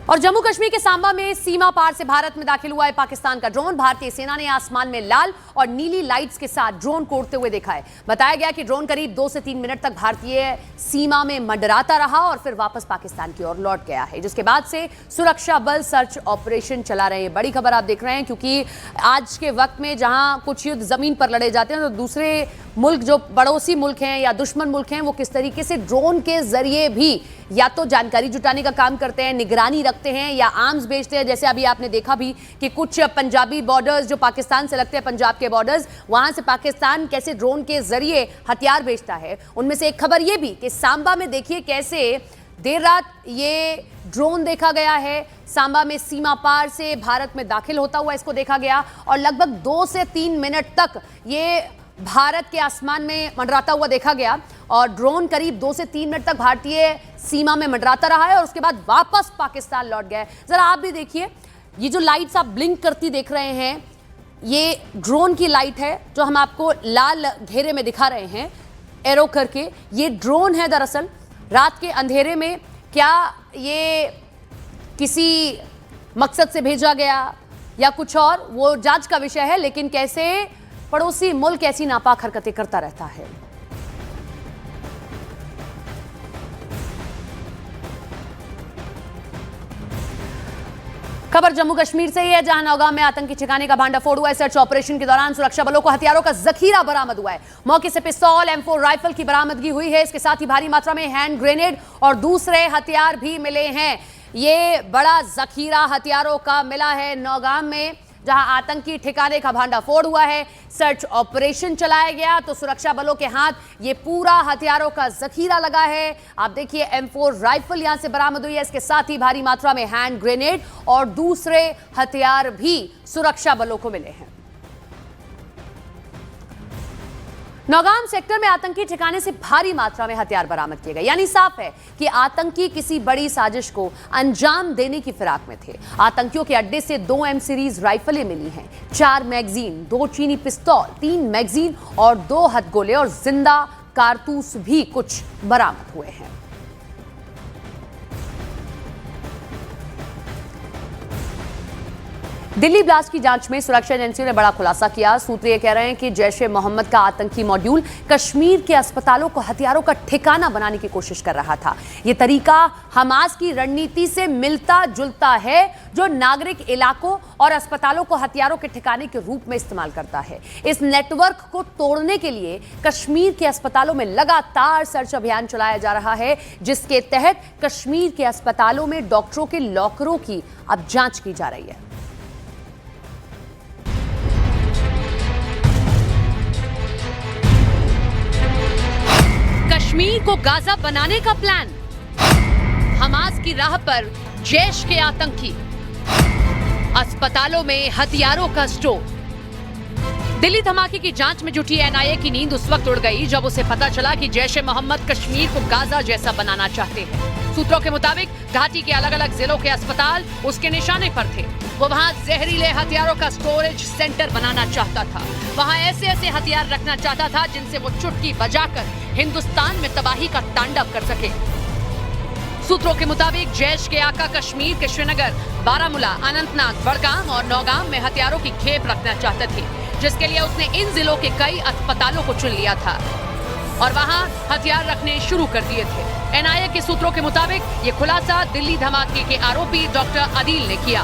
और जम्मू कश्मीर के सांबा में सीमा पार से भारत में दाखिल हुआ है पाकिस्तान का ड्रोन। भारतीय सेना ने आसमान में लाल और नीली लाइट्स के साथ ड्रोन को उड़ते हुए देखा है। बताया गया कि ड्रोन करीब 2 से 3 मिनट तक भारतीय सीमा में मंडराता रहा और फिर वापस पाकिस्तान की ओर लौट गया है, जिसके बाद से सुरक्षा बल सर्च ऑपरेशन चला रहे हैं। बड़ी खबर आप देख रहे हैं, क्योंकि आज के वक्त में जहां कुछ युद्ध जमीन पर लड़े जाते हैं तो दूसरे मुल्क जो पड़ोसी मुल्क हैं या दुश्मन मुल्क हैं वो किस तरीके से ड्रोन के जरिए भी या तो जानकारी जुटाने का काम करते हैं, निगरानी रखते हैं या आर्म्स बेचते हैं। जैसे अभी आपने देखा भी कि कुछ पंजाबी बॉर्डर्स जो पाकिस्तान से लगते हैं, पंजाब के बॉर्डर्स, वहां से पाकिस्तान कैसे ड्रोन के जरिए हथियार बेचता है। उनमें से एक खबर ये भी कि सांबा में देखिए कैसे देर रात ये ड्रोन देखा गया है। सांबा में सीमा पार से भारत में दाखिल होता हुआ इसको देखा गया और लगभग 2 से 3 मिनट तक ये भारत के आसमान में मंडराता हुआ देखा गया और ड्रोन करीब 2 से 3 मिनट तक भारतीय सीमा में मंडराता रहा है और उसके बाद वापस पाकिस्तान लौट गया है। जरा आप भी देखिए, ये जो लाइट्स आप ब्लिंक करती देख रहे हैं, ये ड्रोन की लाइट है जो हम आपको लाल घेरे में दिखा रहे हैं एरो करके। ये ड्रोन है दरअसल। रात के अंधेरे में क्या ये किसी मकसद से भेजा गया या कुछ और, वो जांच का विषय है, लेकिन कैसे पड़ोसी मुल्क ऐसी नापाक हरकतें करता रहता है। खबर जम्मू कश्मीर से ही है, जहां नौगाम में आतंकी ठिकाने का भांडाफोड़ हुआ है। सर्च ऑपरेशन के दौरान सुरक्षा बलों को हथियारों का जखीरा बरामद हुआ है। मौके से पिस्तौल, M4 राइफल की बरामदगी हुई है। इसके साथ ही भारी मात्रा में हैंड ग्रेनेड और दूसरे हथियार भी मिले हैं। ये बड़ा जखीरा हथियारों का मिला है नौगाम में, जहां आतंकी ठिकाने का भांडाफोड़ हुआ है। सर्च ऑपरेशन चलाया गया तो सुरक्षा बलों के हाथ ये पूरा हथियारों का जखीरा लगा है। आप देखिए M4 राइफल यहां से बरामद हुई है। इसके साथ ही भारी मात्रा में हैंड ग्रेनेड और दूसरे हथियार भी सुरक्षा बलों को मिले हैं। नौगाम सेक्टर में आतंकी ठिकाने से भारी मात्रा में हथियार बरामद किए गए, यानी साफ है कि आतंकी किसी बड़ी साजिश को अंजाम देने की फिराक में थे। आतंकियों के अड्डे से 2 M सीरीज राइफलें मिली हैं, 4 मैगजीन, 2 चीनी पिस्तौल, 3 मैगजीन और 2 हथगोले और जिंदा कारतूस भी कुछ बरामद हुए हैं। दिल्ली ब्लास्ट की जांच में सुरक्षा एजेंसियों ने बड़ा खुलासा किया। सूत्र ये कह रहे हैं कि जैश-ए-मोहम्मद का आतंकी मॉड्यूल कश्मीर के अस्पतालों को हथियारों का ठिकाना बनाने की कोशिश कर रहा था। यह तरीका हमास की रणनीति से मिलता जुलता है, जो नागरिक इलाकों और अस्पतालों को हथियारों के ठिकाने के रूप में इस्तेमाल करता है। इस नेटवर्क को तोड़ने के लिए कश्मीर के अस्पतालों में लगातार सर्च अभियान चलाया जा रहा है, जिसके तहत कश्मीर के अस्पतालों में डॉक्टरों के लॉकरों की अब जांच की जा रही है। कश्मीर को गाजा बनाने का प्लान, हमास की राह पर जैश के आतंकी, अस्पतालों में हथियारों का स्टोर। दिल्ली धमाके की जांच में जुटी NIA की नींद उस वक्त उड़ गई जब उसे पता चला कि जैश-ए-मोहम्मद कश्मीर को गाजा जैसा बनाना चाहते हैं। सूत्रों के मुताबिक घाटी के अलग अलग जिलों के अस्पताल उसके निशाने पर थे। वो वहां जहरीले हथियारों का स्टोरेज सेंटर बनाना चाहता था। वहां ऐसे ऐसे हथियार रखना चाहता था जिनसे वो चुटकी बजाकर हिंदुस्तान में तबाही का तांडव कर सके। सूत्रों के मुताबिक जैश के आका कश्मीर के श्रीनगर, बारामूला, अनंतनाग, बड़गाम और नौगाम में हथियारों की खेप रखना चाहते थे, जिसके लिए उसने इन जिलों के कई अस्पतालों को चुन लिया था और वहां हथियार रखने शुरू कर दिए थे। NIA के सूत्रों के मुताबिक ये खुलासा दिल्ली धमाके के आरोपी डॉक्टर अदील ने किया।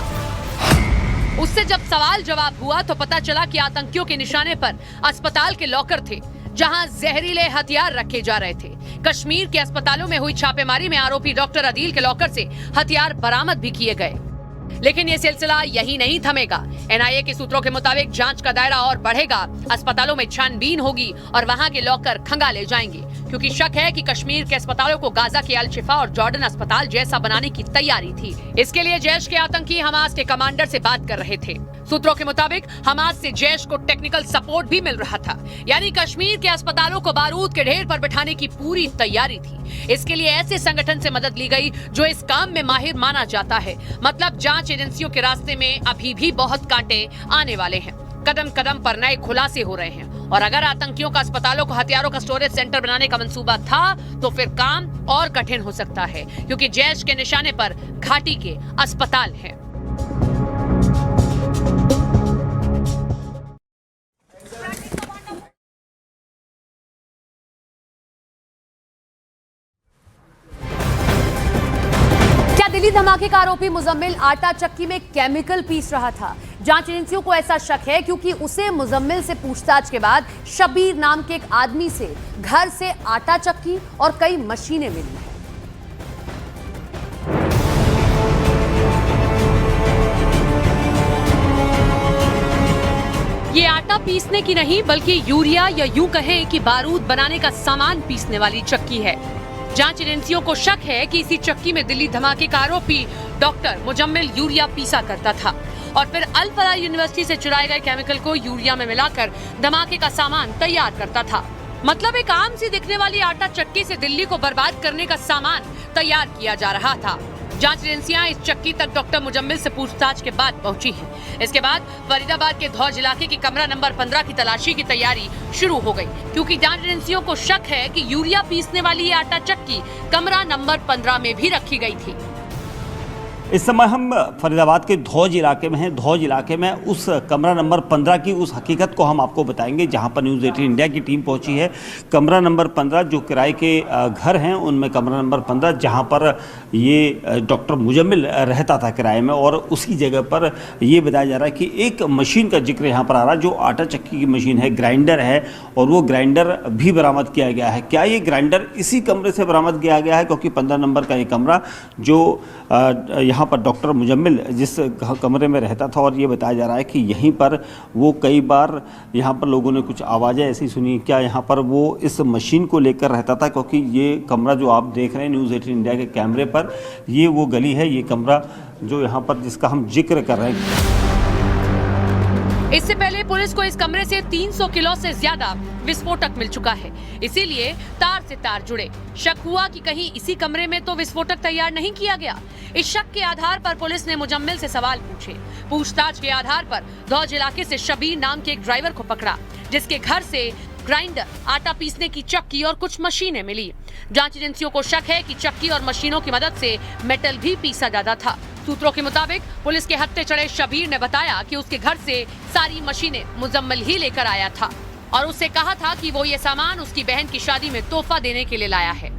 उससे जब सवाल जवाब हुआ तो पता चला कि आतंकियों के निशाने पर अस्पताल के लॉकर थे, जहां जहरीले हथियार रखे जा रहे थे। कश्मीर के अस्पतालों में हुई छापेमारी में आरोपी डॉक्टर अदील के लॉकर से हथियार बरामद भी किए गए। लेकिन ये सिलसिला यही नहीं थमेगा। NIA के सूत्रों के मुताबिक जांच का दायरा और बढ़ेगा। अस्पतालों में छानबीन होगी और वहां के लॉकर खंगाले जाएंगे, क्योंकि शक है कि कश्मीर के अस्पतालों को गाजा के अल-शिफा और जॉर्डन अस्पताल जैसा बनाने की तैयारी थी। इसके लिए जैश के आतंकी हमास के कमांडर से बात कर रहे थे। सूत्रों के मुताबिक हमास से जैश को टेक्निकल सपोर्ट भी मिल रहा था, यानी कश्मीर के अस्पतालों को बारूद के ढेर पर बिठाने की पूरी तैयारी थी। इसके लिए ऐसे संगठन से मदद ली गई जो इस काम में माहिर माना जाता है। मतलब जांच एजेंसियों के रास्ते में अभी भी बहुत कांटे आने वाले हैं। कदम कदम पर नए खुलासे हो रहे हैं और अगर आतंकियों का अस्पतालों को हथियारों का स्टोरेज सेंटर बनाने का मंसूबा था तो फिर काम और कठिन हो सकता है, क्योंकि जैश के निशाने पर घाटी के अस्पताल हैं। दिल्ली धमाके का आरोपी मुजम्मिल आटा चक्की में केमिकल पीस रहा था। जांच एजेंसियों को ऐसा शक है क्योंकि उसे मुजम्मिल से पूछताछ के बाद शबीर नाम के एक आदमी से घर से आटा चक्की और कई मशीनें मिली हैं। ये आटा पीसने की नहीं बल्कि यूरिया या यूं कहें कि बारूद बनाने का सामान पीसने वाली चक्की है। जांच एजेंसियों को शक है कि इसी चक्की में दिल्ली धमाके का आरोपी डॉक्टर मुजम्मिल यूरिया पीसा करता था और फिर अल फलाह यूनिवर्सिटी से चुराए गए केमिकल को यूरिया में मिलाकर धमाके का सामान तैयार करता था। मतलब एक आम सी दिखने वाली आटा चक्की से दिल्ली को बर्बाद करने का सामान तैयार किया जा रहा था। जांच एजेंसियां इस चक्की तक डॉक्टर मुजम्मिल से पूछताछ के बाद पहुंची हैं। इसके बाद फरीदाबाद के धौज इलाके के कमरा नंबर 15 की तलाशी की तैयारी शुरू हो गई, क्योंकि जांच एजेंसियों को शक है कि यूरिया पीसने वाली ये आटा चक्की कमरा नंबर 15 में भी रखी गई थी। इस समय हम फरीदाबाद के धौज इलाके में हैं। धौज इलाके में उस कमरा नंबर 15 की उस हकीकत को हम आपको बताएंगे जहां पर न्यूज़ 18 इंडिया की टीम पहुंची है। कमरा नंबर 15 जो किराए के घर हैं उनमें कमरा नंबर 15 जहां पर ये डॉक्टर मुजम्मिल रहता था किराए में, और उसी जगह पर ये बताया जा रहा है कि एक मशीन का जिक्र यहाँ पर आ रहा है जो आटा चक्की की मशीन है, ग्राइंडर है, और वो ग्राइंडर भी बरामद किया गया है। क्या ये ग्राइंडर इसी कमरे से बरामद किया गया है? क्योंकि 15 नंबर का ये कमरा जो यहाँ पर डॉक्टर मुजम्मिल जिस कमरे में रहता था, और ये बताया जा रहा है कि यहीं पर वो कई बार यहाँ पर लोगों ने कुछ आवाज़ें ऐसी सुनी, क्या यहाँ पर वो इस मशीन को लेकर रहता था? क्योंकि ये कमरा जो आप देख रहे हैं न्यूज़ 18 इंडिया के कैमरे पर, ये वो गली है, ये कमरा जो यहाँ पर जिसका हम जिक्र कर रहे हैं। इससे पहले पुलिस को इस कमरे से 300 किलो से ज्यादा विस्फोटक मिल चुका है, इसीलिए तार से तार जुड़े। शक हुआ कि कहीं इसी कमरे में तो विस्फोटक तैयार नहीं किया गया। इस शक के आधार पर पुलिस ने मुजम्मिल से सवाल पूछे। पूछताछ के आधार पर धौज इलाके से शबीर नाम के एक ड्राइवर को पकड़ा, जिसके घर से ग्राइंडर, आटा पीसने की चक्की और कुछ मशीनें मिली। जांच एजेंसियों को शक है कि चक्की और मशीनों की मदद से मेटल भी पीसा जाता था। सूत्रों के मुताबिक पुलिस के हत्थे चढ़े शबीर ने बताया कि उसके घर से सारी मशीनें मुजम्मिल ही लेकर आया था और उससे कहा था कि वो ये सामान उसकी बहन की शादी में तोहफा देने के लिए लाया है।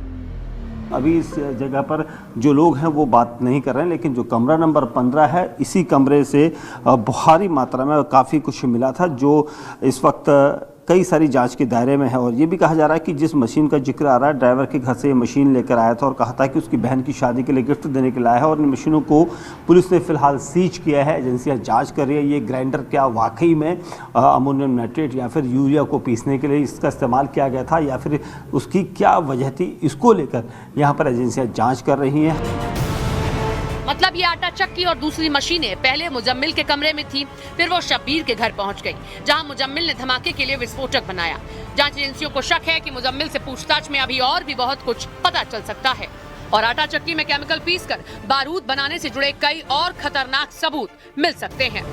अभी इस जगह पर जो लोग हैं वो बात नहीं कर रहे हैं, लेकिन जो कमरा नंबर 15 है, इसी कमरे से भारी मात्रा में काफ़ी कुछ मिला था जो इस वक्त कई सारी जांच के दायरे में है। और ये भी कहा जा रहा है कि जिस मशीन का जिक्र आ रहा है, ड्राइवर के घर से ये मशीन लेकर आया था और कहा था कि उसकी बहन की शादी के लिए गिफ्ट देने के लिए आया है, और इन मशीनों को पुलिस ने फिलहाल सीज किया है। एजेंसियां जांच कर रही है ये ग्राइंडर क्या वाकई में अमोनियम नाइट्रेट या फिर यूरिया को पीसने के लिए इसका इस्तेमाल किया गया था, या फिर उसकी क्या वजह थी, इसको लेकर यहाँ पर एजेंसियाँ जाँच कर रही हैं। मतलब ये आटा चक्की और दूसरी मशीनें पहले मुजम्मिल के कमरे में थी, फिर वो शबीर के घर पहुंच गई, जहां मुजम्मिल ने धमाके के लिए विस्फोटक बनाया। जांच एजेंसियों को शक है कि मुजम्मिल से पूछताछ में अभी और भी बहुत कुछ पता चल सकता है और आटा चक्की में केमिकल पीसकर बारूद बनाने से जुड़े कई और खतरनाक सबूत मिल सकते हैं।